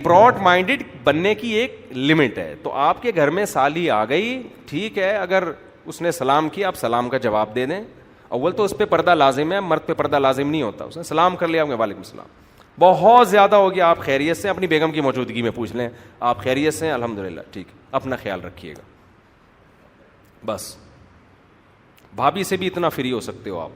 Broad minded بننے کی ایک لمٹ ہے. تو آپ کے گھر میں سالی آ گئی, ٹھیک ہے, اگر اس نے سلام کیا آپ سلام کا جواب دے دیں. اول تو اس پہ پردہ لازم ہے, مرد پہ پردہ لازم نہیں ہوتا. اس نے سلام کر لیا, وعلیکم السلام, بہت زیادہ ہو گیا, آپ خیریت سے, اپنی بیگم کی موجودگی میں پوچھ لیں آپ خیریت سے, الحمدللہ, ٹھیک, اپنا خیال رکھیے گا. بس بھابھی سے بھی اتنا فری ہو سکتے ہو آپ.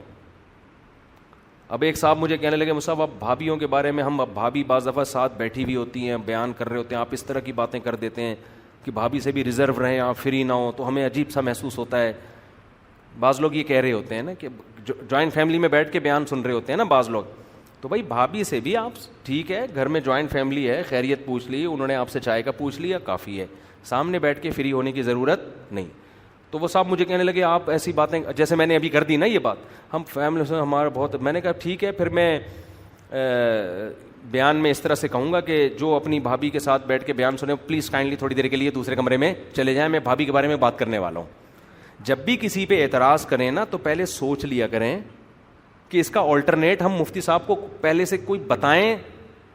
اب ایک صاحب مجھے کہنے لگے, مصعب اب بھابھیوں کے بارے میں, ہم اب بھابھی بعض دفعہ ساتھ بیٹھی ہوئی ہوتی ہیں, بیان کر رہے ہوتے ہیں, آپ اس طرح کی باتیں کر دیتے ہیں کہ بھابھی سے بھی ریزرو رہیں, آپ فری نہ ہو, تو ہمیں عجیب سا محسوس ہوتا ہے. بعض لوگ یہ کہہ رہے ہوتے ہیں نا کہ جوائنٹ فیملی میں بیٹھ کے بیان سن رہے ہوتے ہیں نا بعض لوگ, تو بھائی بھابھی سے بھی آپ, ٹھیک ہے, گھر میں جوائنٹ فیملی ہے, خیریت پوچھ لی, انہوں نے آپ سے چائے کا پوچھ لیا, کافی ہے, سامنے بیٹھ کے فری ہونے کی ضرورت نہیں. تو وہ صاحب مجھے کہنے لگے آپ ایسی باتیں, جیسے میں نے ابھی کر دی نا یہ بات, ہم فیملی سے ہمارا بہت, میں نے کہا ٹھیک ہے, پھر میں بیان میں اس طرح سے کہوں گا کہ جو اپنی بھابھی کے ساتھ بیٹھ کے بیان سنیں پلیز کائنڈلی تھوڑی دیر کے لیے دوسرے کمرے میں چلے جائیں, میں بھابھی کے بارے میں بات کرنے والا ہوں. جب بھی کسی پہ اعتراض کریں نا تو پہلے سوچ لیا کریں کہ اس کا آلٹرنیٹ ہم مفتی صاحب کو پہلے سے کوئی بتائیں,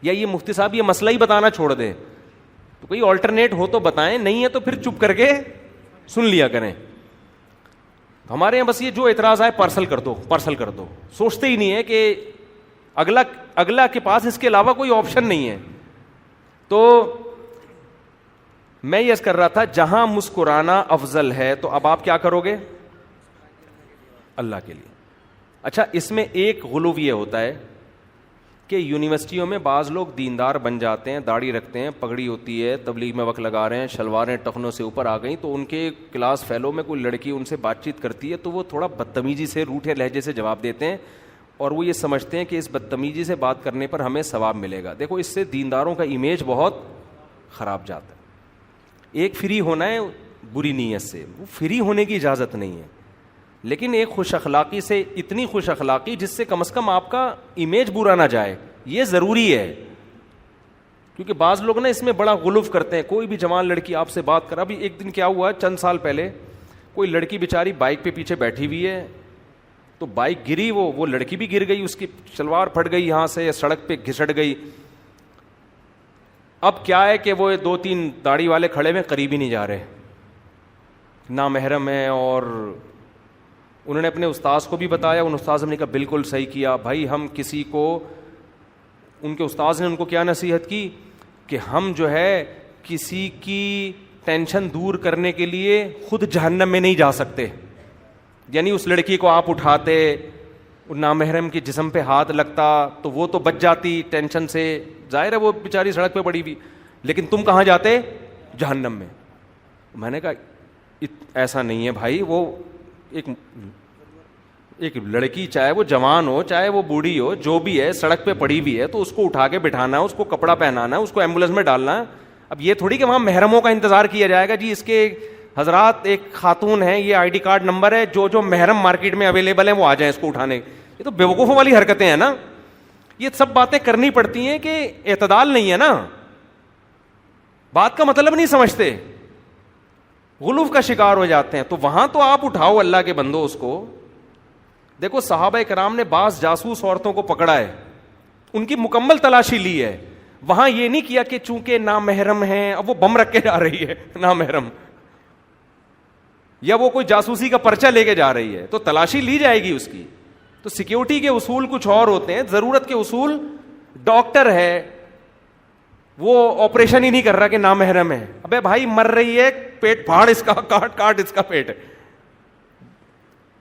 یا یہ مفتی صاحب یہ مسئلہ ہی بتانا چھوڑ دیں, تو کوئی آلٹرنیٹ ہو تو بتائیں, نہیں ہے تو پھر چپ کر کے سن لیا کریں. ہمارے یہاں بس یہ جو اعتراض آئے پارسل کر دو, پارسل کر دو, سوچتے ہی نہیں ہے کہ اگلا کے پاس اس کے علاوہ کوئی آپشن نہیں ہے. تو میں یہ کر رہا تھا جہاں مسکرانا افضل ہے تو اب آپ کیا کرو گے اللہ کے لیے. اچھا, اس میں ایک غلو یہ ہوتا ہے کہ یونیورسٹیوں میں بعض لوگ دیندار بن جاتے ہیں, داڑھی رکھتے ہیں, پگڑی ہوتی ہے, تبلیغ میں وقت لگا رہے ہیں, شلواریں ٹخنوں سے اوپر آ گئیں, تو ان کے کلاس فیلو میں کوئی لڑکی ان سے بات چیت کرتی ہے تو وہ تھوڑا بدتمیزی سے, روٹھے لہجے سے جواب دیتے ہیں, اور وہ یہ سمجھتے ہیں کہ اس بدتمیزی سے بات کرنے پر ہمیں ثواب ملے گا. دیکھو اس سے دینداروں کا امیج بہت خراب جاتا ہے. ایک فری ہونا ہے بری نیت سے, وہ فری ہونے کی اجازت نہیں ہے, لیکن ایک خوش اخلاقی سے, اتنی خوش اخلاقی جس سے کم از کم آپ کا امیج برا نہ جائے, یہ ضروری ہے. کیونکہ بعض لوگ نا اس میں بڑا غلو کرتے ہیں. کوئی بھی جوان لڑکی آپ سے بات کر, ابھی ایک دن کیا ہوا, چند سال پہلے کوئی لڑکی بیچاری بائک پہ پیچھے بیٹھی ہوئی ہے, تو بائک گری, وہ لڑکی بھی گر گئی, اس کی شلوار پھٹ گئی یہاں سے, سڑک پہ گھسٹ گئی. اب کیا ہے کہ وہ 2-3 داڑھی والے کھڑے میں قریب ہی نہیں جا رہے, نامحرم ہیں, اور انہوں نے اپنے استاذ کو بھی بتایا, ان استاذ نے کہا بالکل صحیح کیا بھائی, ہم کسی کو, ان کے استاذ نے ان کو کیا نصیحت کی کہ ہم جو ہے کسی کی ٹینشن دور کرنے کے لیے خود جہنم میں نہیں جا سکتے. یعنی اس لڑکی کو آپ اٹھاتے, نامحرم کے جسم پہ ہاتھ لگتا تو وہ تو بچ جاتی ٹینشن سے, ظاہر ہے وہ بیچاری سڑک پہ پڑی ہوئی, لیکن تم کہاں جاتے, جہنم میں. میں نے کہا ایسا نہیں ہے بھائی, وہ ایک لڑکی چاہے وہ جوان ہو چاہے وہ بوڑھی ہو, جو بھی ہے سڑک پہ پڑی ہوئی ہے تو اس کو اٹھا کے بٹھانا ہے, اس کو کپڑا پہنانا ہے, اس کو ایمبولینس میں ڈالنا ہے. اب یہ تھوڑی کہ وہاں محرموں کا انتظار کیا جائے گا, جی اس کے حضرات ایک خاتون ہیں, یہ آئی ڈی کارڈ نمبر ہے, جو محرم مارکیٹ میں اویلیبل ہیں وہ آ جائیں اس کو اٹھانے. یہ تو بیوقوفوں والی حرکتیں ہیں نا, یہ سب باتیں کرنی پڑتی ہیں کہ اعتدال نہیں ہے نا, بات کا مطلب نہیں سمجھتے, غلو کا شکار ہو جاتے ہیں. تو وہاں تو آپ اٹھاؤ اللہ کے بندو اس کو. دیکھو صحابہ کرام نے بعض جاسوس عورتوں کو پکڑا ہے, ان کی مکمل تلاشی لی ہے, وہاں یہ نہیں کیا کہ چونکہ نامحرم ہیں اب وہ بم رکھ کے جا رہی ہے نامحرم, یا وہ کوئی جاسوسی کا پرچہ لے کے جا رہی ہے, تو تلاشی لی جائے گی اس کی. تو سیکیورٹی کے اصول کچھ اور ہوتے ہیں, ضرورت کے اصول. ڈاکٹر ہے وہ آپریشن ہی نہیں کر رہا کہ نامحرم ہے, ابے بھائی مر رہی ہے, پیٹ پھاڑ اس کا, کاٹ اس کا پیٹ,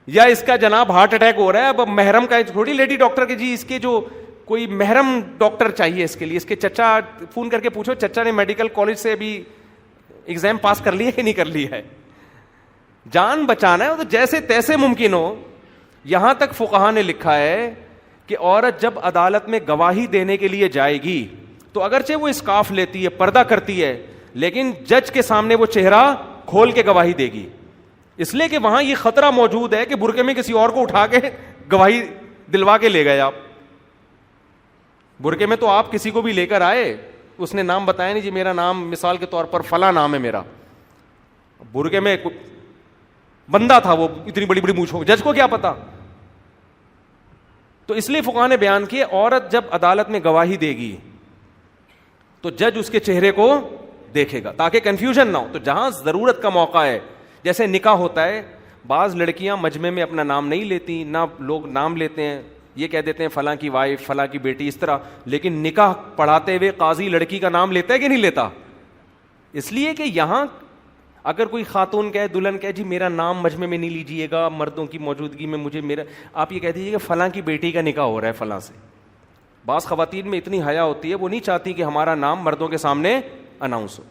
یا اس کا جناب ہارٹ اٹیک ہو رہا ہے. اب محرم کا تھوڑی لیڈی ڈاکٹر کے, جی اس کے جو کوئی محرم ڈاکٹر چاہیے اس کے لیے, اس کے چچا, فون کر کے پوچھو چچا نے میڈیکل کالج سے ابھی ایگزام پاس کر لیا کہ نہیں کر لیا ہے. جان بچانا ہے تو جیسے تیسے ممکن ہو. یہاں تک فقہا نے لکھا ہے کہ عورت جب عدالت میں گواہی دینے کے لیے جائے گی تو اگرچہ وہ اسکارف لیتی ہے, پردہ کرتی ہے, لیکن جج کے سامنے وہ چہرہ کھول کے گواہی دے گی, اس لیے کہ وہاں یہ خطرہ موجود ہے کہ برقعے میں کسی اور کو اٹھا کے گواہی دلوا کے لے گئے آپ. برقعے میں تو آپ کسی کو بھی لے کر آئے, اس نے نام بتایا نہیں, جی میرا نام مثال کے طور پر فلاں نام ہے میرا, برقعے میں بندہ تھا وہ, اتنی بڑی بڑی مونچھ ہو, جج کو کیا پتا. تو اس لیے فقہا نے بیان کیے عورت جب عدالت میں گواہی دے گی تو جج اس کے چہرے کو دیکھے گا تاکہ کنفیوژن نہ ہو. تو جہاں ضرورت کا موقع ہے, جیسے نکاح ہوتا ہے, بعض لڑکیاں مجمع میں اپنا نام نہیں لیتی, نہ لوگ نام لیتے ہیں, یہ کہہ دیتے ہیں فلاں کی وائف, فلاں کی بیٹی, اس طرح. لیکن نکاح پڑھاتے ہوئے قاضی لڑکی کا نام لیتا ہے کہ نہیں لیتا؟ اس لیے کہ یہاں اگر کوئی خاتون کہے, دلہن کہے جی میرا نام مجمع میں نہیں لیجیے گا مردوں کی موجودگی میں, مجھے میرا, آپ یہ کہہ دیجیے کہ فلاں کی بیٹی کا نکاح ہو رہا ہے فلاں سے. بعض خواتین میں اتنی حیا ہوتی ہے, وہ نہیں چاہتی کہ ہمارا نام مردوں کے سامنے اناؤنس ہو.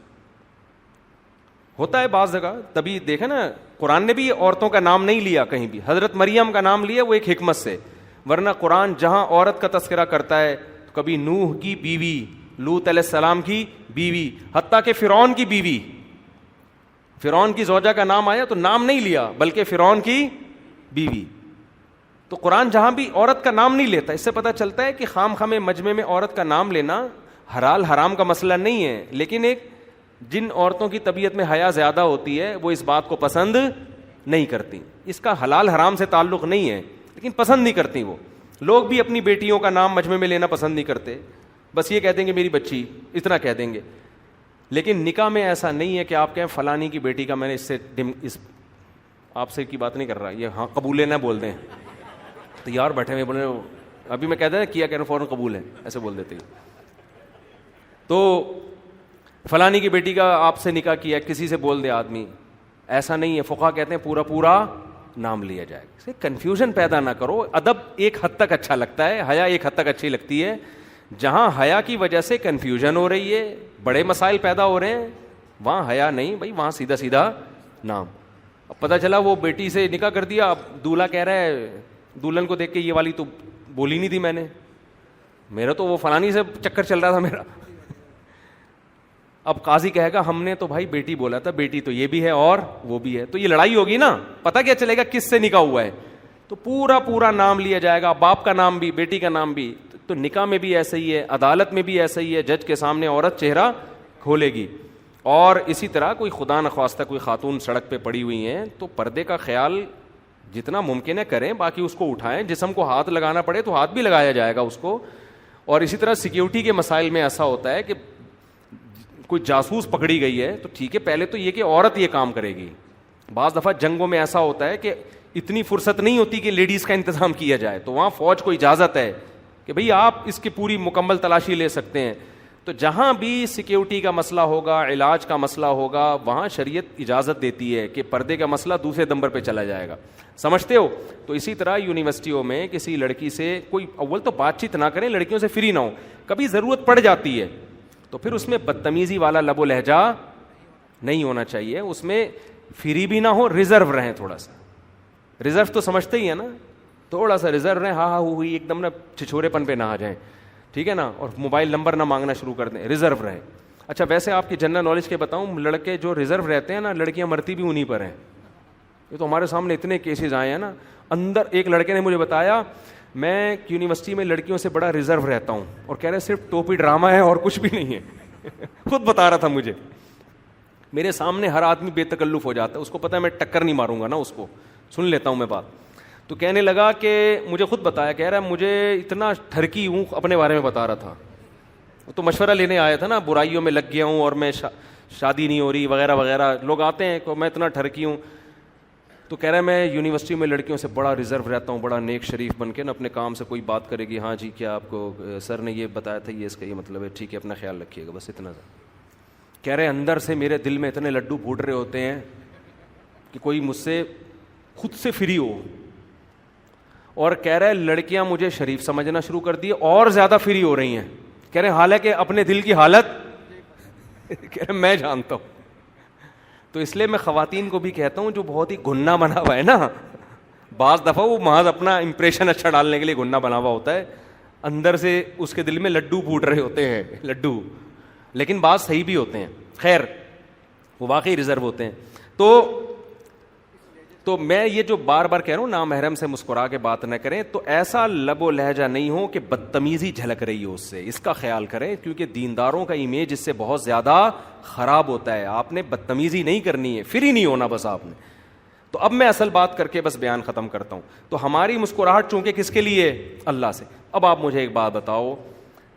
ہوتا ہے بعض جگہ, تبھی دیکھیں نا قرآن نے بھی عورتوں کا نام نہیں لیا کہیں بھی. حضرت مریم کا نام لیا وہ ایک حکمت سے, ورنہ قرآن جہاں عورت کا تذکرہ کرتا ہے تو کبھی نوح کی بیوی, لوط علیہ السلام کی بیوی, حتیٰ کہ فرعون کی بیوی, فرعون کی زوجہ کا نام آیا تو نام نہیں لیا بلکہ فرعون کی بیوی. تو قرآن جہاں بھی عورت کا نام نہیں لیتا. اس سے پتہ چلتا ہے کہ خام خواہ مجمع میں عورت کا نام لینا حلال حرام کا مسئلہ نہیں ہے, لیکن ایک جن عورتوں کی طبیعت میں حیا زیادہ ہوتی ہے وہ اس بات کو پسند نہیں کرتی. اس کا حلال حرام سے تعلق نہیں ہے, لیکن پسند نہیں کرتی. وہ لوگ بھی اپنی بیٹیوں کا نام مجمع میں لینا پسند نہیں کرتے, بس یہ کہہ دیں گے میری بچی, اتنا کہہ دیں گے. لیکن نکاح میں ایسا نہیں ہے کہ آپ کہیں فلانی کی بیٹی کا, میں نے اس آپ سے کی بات نہیں کر رہا, یہ ہاں قبول ہے نہ بول دیں تو یار بیٹھے ہوئے بولے ابھی میں کہتا ہے کیا کہہ رہا ہوں فوراً قبول ہے, ایسے بول دیتے. تو فلانی کی بیٹی کا آپ سے نکاح کیا, کسی سے بول دے آدمی, ایسا نہیں ہے. فقہا کہتے ہیں پورا پورا نام لیا جائے گا. کنفیوژن پیدا نہ کرو. ادب ایک حد تک اچھا لگتا ہے, حیا ایک حد تک اچھی لگتی ہے. جہاں حیا کی وجہ سے کنفیوژن ہو رہی ہے, بڑے مسائل پیدا ہو رہے ہیں, وہاں حیا نہیں بھائی, وہاں سیدھا سیدھا نام. اب پتہ چلا وہ بیٹی سے نکاح کر دیا, اب دولہا کہہ رہا ہے دلہن کو دیکھ کے یہ والی تو بولی نہیں تھی میں نے, میرا تو وہ فلانی سے چکر چل رہا تھا میرا. اب قاضی کہے گا ہم نے تو بھائی بیٹی بولا تھا, بیٹی تو یہ بھی ہے اور وہ بھی ہے, تو یہ لڑائی ہوگی نا. پتہ کیا چلے گا کس سے نکاح ہوا ہے؟ تو پورا پورا نام لیا جائے گا, باپ کا نام بھی بیٹی کا نام بھی. تو نکاح میں بھی ایسا ہی ہے, عدالت میں بھی ایسا ہی ہے, جج کے سامنے عورت چہرہ کھولے گی. اور اسی طرح کوئی خدا نخواستہ کوئی خاتون سڑک پہ پڑی ہوئی ہیں تو پردے کا خیال جتنا ممکن ہے کریں, باقی اس کو اٹھائیں. جسم کو ہاتھ لگانا پڑے تو ہاتھ بھی لگایا جائے گا اس کو. اور اسی طرح سیکیورٹی کے مسائل میں ایسا ہوتا ہے کہ کوئی جاسوس پکڑی گئی ہے تو ٹھیک ہے, پہلے تو یہ کہ عورت یہ کام کرے گی. بعض دفعہ جنگوں میں ایسا ہوتا ہے کہ اتنی فرصت نہیں ہوتی کہ لیڈیز کا انتظام کیا جائے, تو وہاں فوج کو اجازت ہے کہ بھئی آپ اس کی پوری مکمل تلاشی لے سکتے ہیں. تو جہاں بھی سیکیورٹی کا مسئلہ ہوگا, علاج کا مسئلہ ہوگا, وہاں شریعت اجازت دیتی ہے کہ پردے کا مسئلہ دوسرے نمبر پہ چلا جائے گا. سمجھتے ہو؟ تو اسی طرح یونیورسٹیوں میں کسی لڑکی سے کوئی اول تو بات چیت نہ کریں, لڑکیوں سے فری نہ ہو. کبھی ضرورت پڑ جاتی ہے تو پھر اس میں بدتمیزی والا لب و لہجہ نہیں ہونا چاہیے, اس میں فری بھی نہ ہو, ریزرو رہیں. تھوڑا سا ریزرو تو سمجھتے ہی ہے نا, تھوڑا سا ریزرو رہیں, ہاں ہاں ہوئی ایک دم نا چھچورے پن پہ نہ آ جائیں, ٹھیک ہے نا, اور موبائل نمبر نہ مانگنا شروع کر دیں, ریزرو رہیں. اچھا ویسے آپ کی جنرل نالج کے بتاؤں, لڑکے جو ریزرو رہتے ہیں نا, لڑکیاں مرتی بھی انہیں پر ہیں. یہ تو ہمارے سامنے اتنے کیسز آئے ہیں نا. اندر ایک لڑکے نے مجھے بتایا میں یونیورسٹی میں لڑکیوں سے بڑا ریزرو رہتا ہوں, اور کہہ رہے صرف ٹوپی ڈرامہ ہے اور کچھ بھی نہیں ہے. خود بتا رہا تھا مجھے, میرے سامنے ہر آدمی بے تکلف ہو جاتا ہے, اس کو پتا ہے میں ٹکر نہیں ماروں گا نا, اس کو سن لیتا ہوں میں بات. تو کہنے لگا کہ مجھے خود بتایا, کہہ رہا ہے مجھے اتنا ٹھرکی ہوں, اپنے بارے میں بتا رہا تھا. تو مشورہ لینے آیا تھا نا, برائیوں میں لگ گیا ہوں اور میں شادی نہیں ہو رہی وغیرہ وغیرہ, لوگ آتے ہیں کہ میں اتنا ٹھرکی ہوں. تو کہہ رہا ہے میں یونیورسٹی میں لڑکیوں سے بڑا ریزرو رہتا ہوں, بڑا نیک شریف بن کے نا, اپنے کام سے کوئی بات کرے گی, ہاں جی کیا آپ کو سر نے یہ بتایا تھا, یہ اس کا یہ مطلب ہے, ٹھیک ہے اپنا خیال رکھیے گا, بس اتنا سا. کہہ رہے اندر سے میرے دل میں اتنے لڈو پھوٹ رہے ہوتے ہیں کہ کوئی مجھ سے خود سے فری ہو. اور کہہ رہے لڑکیاں مجھے شریف سمجھنا شروع کر دی, اور زیادہ فری ہو رہی ہیں. کہہ رہے حالانکہ اپنے دل کی حالت کہہ رہے میں جانتا ہوں. تو اس لیے میں خواتین کو بھی کہتا ہوں جو بہت ہی گھننا بنا ہوا ہے نا, بعض دفعہ وہ محض اپنا امپریشن اچھا ڈالنے کے لیے گھننا بنا ہوا ہوتا ہے, اندر سے اس کے دل میں لڈو پھوٹ رہے ہوتے ہیں, لڈو, لیکن بعض صحیح بھی ہوتے ہیں. خیر وہ واقعی ریزرو ہوتے ہیں. تو میں یہ جو بار بار کہہ رہا ہوں نامحرم سے مسکرا کے بات نہ کریں, تو ایسا لب و لہجہ نہیں ہو کہ بدتمیزی جھلک رہی ہو اس سے, اس کا خیال کریں, کیونکہ دینداروں کا امیج اس سے بہت زیادہ خراب ہوتا ہے. آپ نے بدتمیزی نہیں کرنی ہے, فری نہیں ہونا بس آپ نے. تو اب میں اصل بات کر کے بس بیان ختم کرتا ہوں. تو ہماری مسکراہٹ چونکہ کس کے لیے؟ اللہ سے. اب آپ مجھے ایک بات بتاؤ,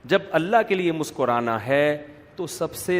جب اللہ کے لیے مسکرانا ہے تو سب سے